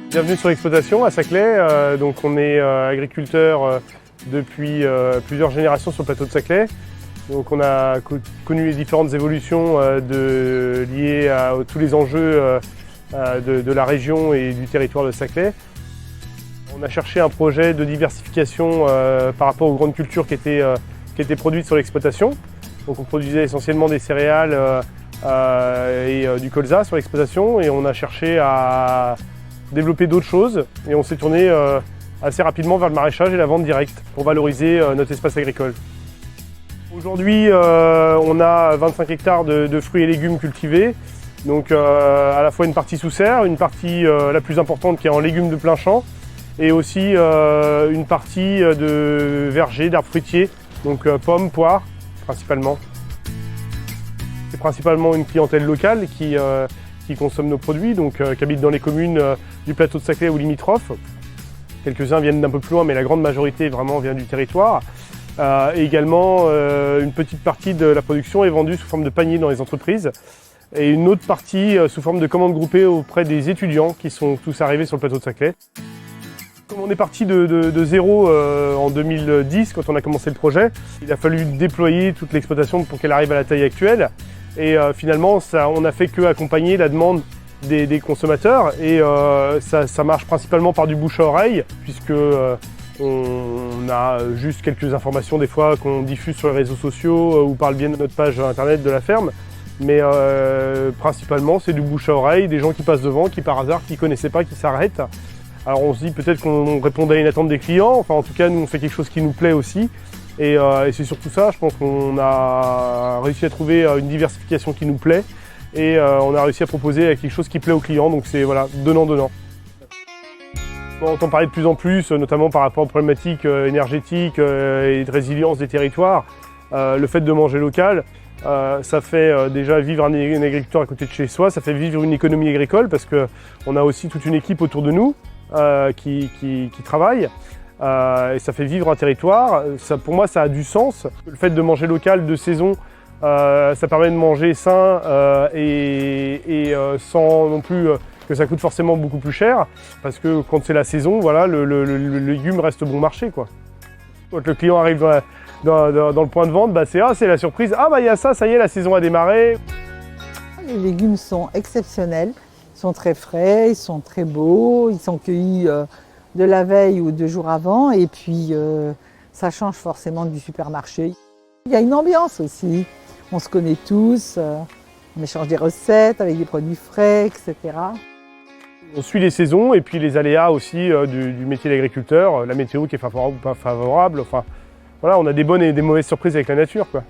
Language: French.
Bienvenue sur l'exploitation à Saclay. Donc on est agriculteur depuis plusieurs générations sur le plateau de Saclay. Donc on a connu les différentes évolutions liées à tous les enjeux de la région et du territoire de Saclay. On a cherché un projet de diversification par rapport aux grandes cultures qui étaient produites sur l'exploitation. Donc on produisait essentiellement des céréales et du colza sur l'exploitation, et on a cherché à développer d'autres choses, et on s'est tourné assez rapidement vers le maraîchage et la vente directe pour valoriser notre espace agricole. Aujourd'hui, on a 25 hectares de fruits et légumes cultivés, donc à la fois une partie sous serre, une partie la plus importante qui est en légumes de plein champ, et aussi une partie de vergers, d'arbres fruitiers, donc pommes, poires principalement. C'est principalement une clientèle locale qui consomme nos produits, donc qui habite dans les communes du plateau de Saclay ou limitrophes. Quelques-uns viennent d'un peu plus loin, mais la grande majorité vraiment vient du territoire. Et également, une petite partie de la production est vendue sous forme de panier dans les entreprises, et une autre partie sous forme de commandes groupées auprès des étudiants qui sont tous arrivés sur le plateau de Saclay. Comme on est parti de zéro en 2010, quand on a commencé le projet, il a fallu déployer toute l'exploitation pour qu'elle arrive à la taille actuelle. Et finalement, on n'a fait qu'accompagner la demande des consommateurs, et ça marche principalement par du bouche à oreille, puisque on a juste quelques informations des fois qu'on diffuse sur les réseaux sociaux ou par le biais de notre page internet de la ferme. Mais principalement, c'est du bouche à oreille, des gens qui passent devant, qui par hasard, qui ne connaissaient pas, qui s'arrêtent. Alors on se dit peut-être qu'on répondait à une attente des clients, enfin en tout cas nous on fait quelque chose qui nous plaît aussi. Et c'est surtout ça, je pense qu'on a réussi à trouver une diversification qui nous plaît, et on a réussi à proposer quelque chose qui plaît aux clients, donc c'est voilà, donnant-donnant. On entend parler de plus en plus, notamment par rapport aux problématiques énergétiques et de résilience des territoires. Le fait de manger local, ça fait déjà vivre un agriculteur à côté de chez soi, ça fait vivre une économie agricole, parce qu'on a aussi toute une équipe autour de nous qui travaille. Et ça fait vivre un territoire. Pour moi, ça a du sens. Le fait de manger local de saison, ça permet de manger sain et sans non plus que ça coûte forcément beaucoup plus cher, parce que quand c'est la saison, voilà, le légume reste bon marché, quoi. Quand le client arrive dans le point de vente, c'est la surprise. Ah bah il y a ça y est, la saison a démarré. Les légumes sont exceptionnels, ils sont très frais, ils sont très beaux, ils sont cueillis de la veille ou 2 jours avant, et puis ça change forcément du supermarché. Il y a une ambiance aussi, on se connaît tous, on échange des recettes avec des produits frais, etc. On suit les saisons et puis les aléas aussi du métier d'agriculteur, la météo qui est favorable ou pas favorable. Enfin, voilà, on a des bonnes et des mauvaises surprises avec la nature, quoi.